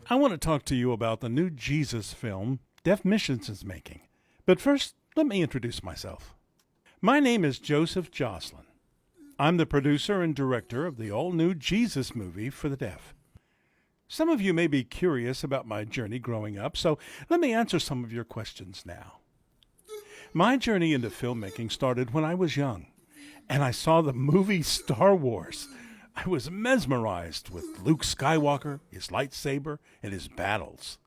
I want to talk to you about the new Jesus film Deaf Missions is making. But first, let me introduce myself. My name is Joseph Josselyn. I'm the producer and director of the all-new Jesus movie for the deaf. Some of you may be curious about my journey growing up, so let me answer some of your questions now. My journey into filmmaking started when I was young, and I saw the movie Star Wars. I was mesmerized with Luke Skywalker, his lightsaber, and his battles.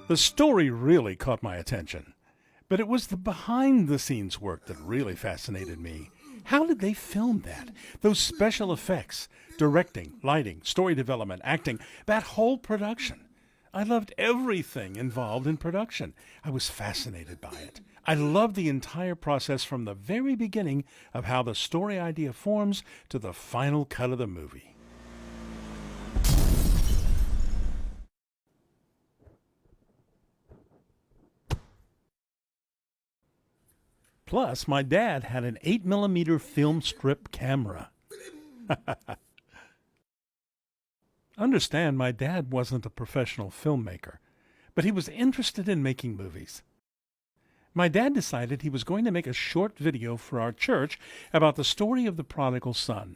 The story really caught my attention, but it was the behind-the-scenes work that really fascinated me. How did they film that? Those special effects, directing, lighting, story development, acting, that whole production. I loved everything involved in production. I was fascinated by it. I loved the entire process from the very beginning of how the story idea forms to the final cut of the movie. Plus, my dad had an 8mm film strip camera. Understand, my dad wasn't a professional filmmaker, but he was interested in making movies. My dad decided he was going to make a short video for our church about the story of the prodigal son.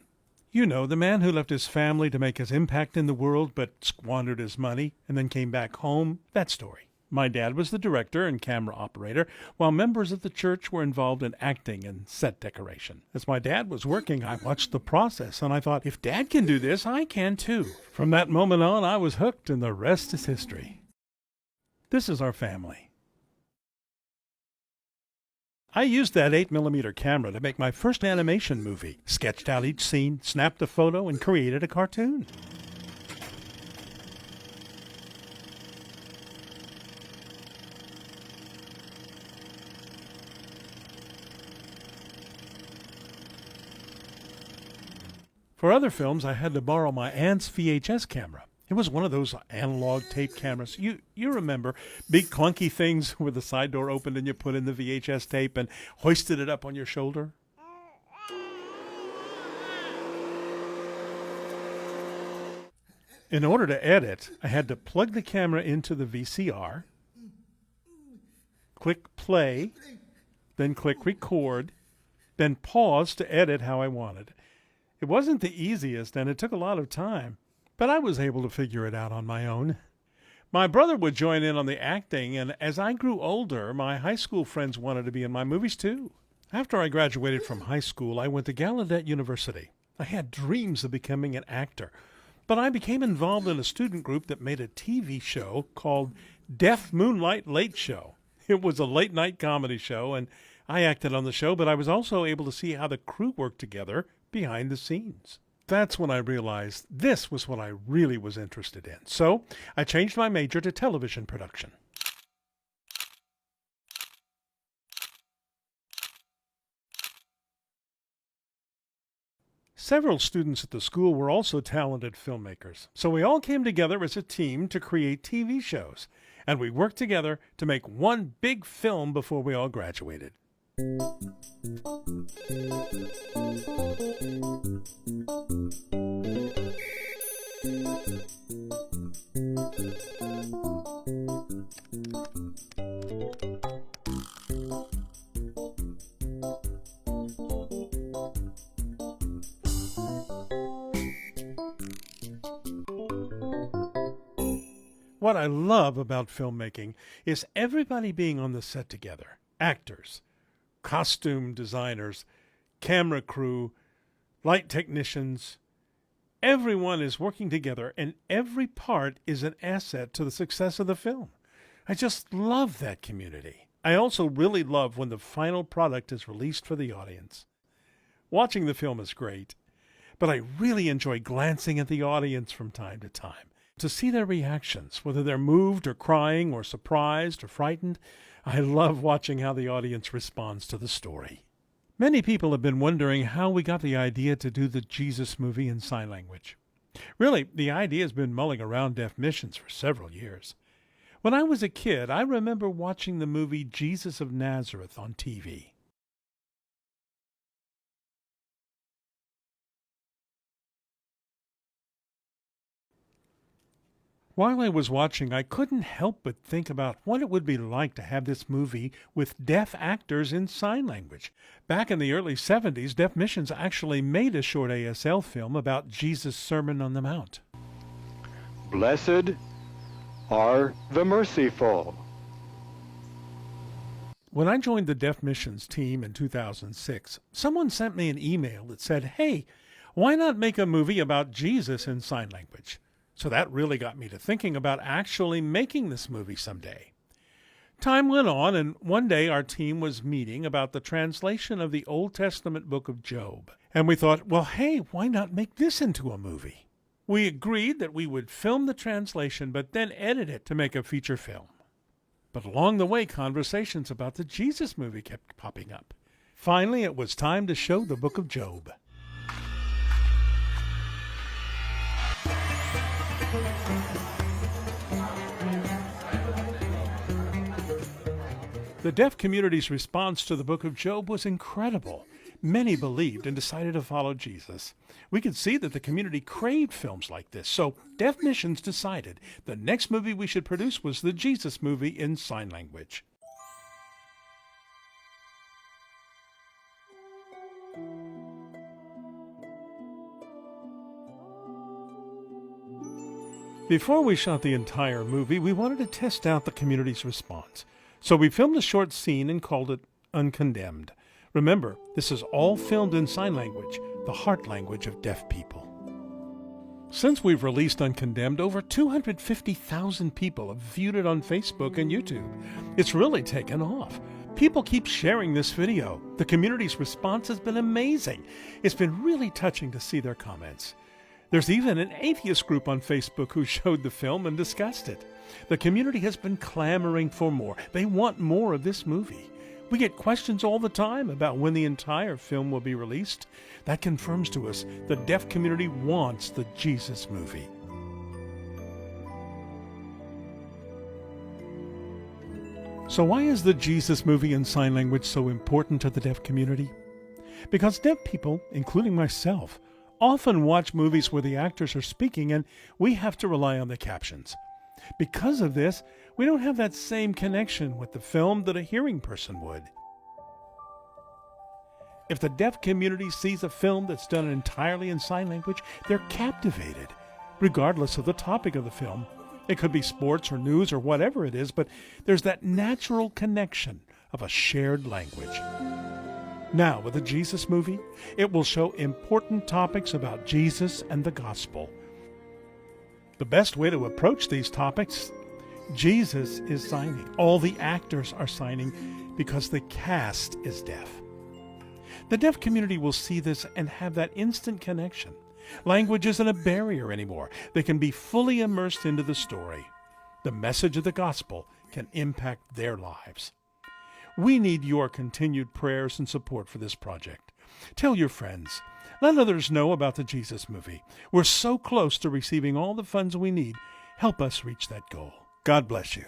You know, the man who left his family to make his impact in the world but squandered his money and then came back home. That story. My dad was the director and camera operator, while members of the church were involved in acting and set decoration. As my dad was working, I watched the process, and I thought, if Dad can do this, I can too. From that moment on, I was hooked, and the rest is history. This is our family. I used that 8mm camera to make my first animation movie, sketched out each scene, snapped a photo, and created a cartoon. For other films, I had to borrow my aunt's VHS camera. It was one of those analog tape cameras. You remember, big clunky things where the side door opened and you put in the VHS tape and hoisted it up on your shoulder? In order to edit, I had to plug the camera into the VCR, click play, then click record, then pause to edit how I wanted. It wasn't the easiest, and it took a lot of time, but I was able to figure it out on my own. My brother would join in on the acting, and as I grew older, my high school friends wanted to be in my movies too. After I graduated from high school, I went to Gallaudet University. I had dreams of becoming an actor, but I became involved in a student group that made a TV show called Deaf Moonlight Late Show. It was a late-night comedy show, and I acted on the show, but I was also able to see how the crew worked together behind the scenes. That's when I realized this was what I really was interested in. So I changed my major to television production. Several students at the school were also talented filmmakers, so we all came together as a team to create TV shows, and we worked together to make one big film before we all graduated. What I love about filmmaking is everybody being on the set together. Actors, costume designers, camera crew, light technicians. Everyone is working together, and every part is an asset to the success of the film. I just love that community. I also really love when the final product is released for the audience. Watching the film is great, but I really enjoy glancing at the audience from time to time to see their reactions, whether they're moved or crying or surprised or frightened. I love watching how the audience responds to the story. Many people have been wondering how we got the idea to do the Jesus movie in sign language. Really, the idea has been mulling around Deaf Missions for several years. When I was a kid, I remember watching the movie Jesus of Nazareth on TV. While I was watching, I couldn't help but think about what it would be like to have this movie with deaf actors in sign language. Back in the early 70s, Deaf Missions actually made a short ASL film about Jesus' Sermon on the Mount. Blessed are the merciful. When I joined the Deaf Missions team in 2006, someone sent me an email that said, "Hey, why not make a movie about Jesus in sign language?" So that really got me to thinking about actually making this movie someday. Time went on, and one day our team was meeting about the translation of the Old Testament book of Job. And we thought, well, hey, why not make this into a movie? We agreed that we would film the translation, but then edit it to make a feature film. But along the way, conversations about the Jesus movie kept popping up. Finally, it was time to show the book of Job. The deaf community's response to the book of Job was incredible. Many believed and decided to follow Jesus. We could see that the community craved films like this, so Deaf Missions decided the next movie we should produce was the Jesus movie in sign language. Before we shot the entire movie, we wanted to test out the community's response. So we filmed a short scene and called it Uncondemned. Remember, this is all filmed in sign language, the heart language of deaf people. Since we've released Uncondemned, over 250,000 people have viewed it on Facebook and YouTube. It's really taken off. People keep sharing this video. The community's response has been amazing. It's been really touching to see their comments. There's even an atheist group on Facebook who showed the film and discussed it. The community has been clamoring for more. They want more of this movie. We get questions all the time about when the entire film will be released. That confirms to us the deaf community wants the Jesus movie. So why is the Jesus movie in sign language so important to the deaf community? Because deaf people, including myself, often watch movies where the actors are speaking and we have to rely on the captions. Because of this, we don't have that same connection with the film that a hearing person would. If the deaf community sees a film that's done entirely in sign language, they're captivated, regardless of the topic of the film. It could be sports or news or whatever it is, but there's that natural connection of a shared language. Now, with the Jesus movie, it will show important topics about Jesus and the gospel. The best way to approach these topics, Jesus is signing. All the actors are signing because the cast is deaf. The deaf community will see this and have that instant connection. Language isn't a barrier anymore. They can be fully immersed into the story. The message of the gospel can impact their lives. We need your continued prayers and support for this project. Tell your friends. Let others know about the Jesus movie. We're so close to receiving all the funds we need. Help us reach that goal. God bless you.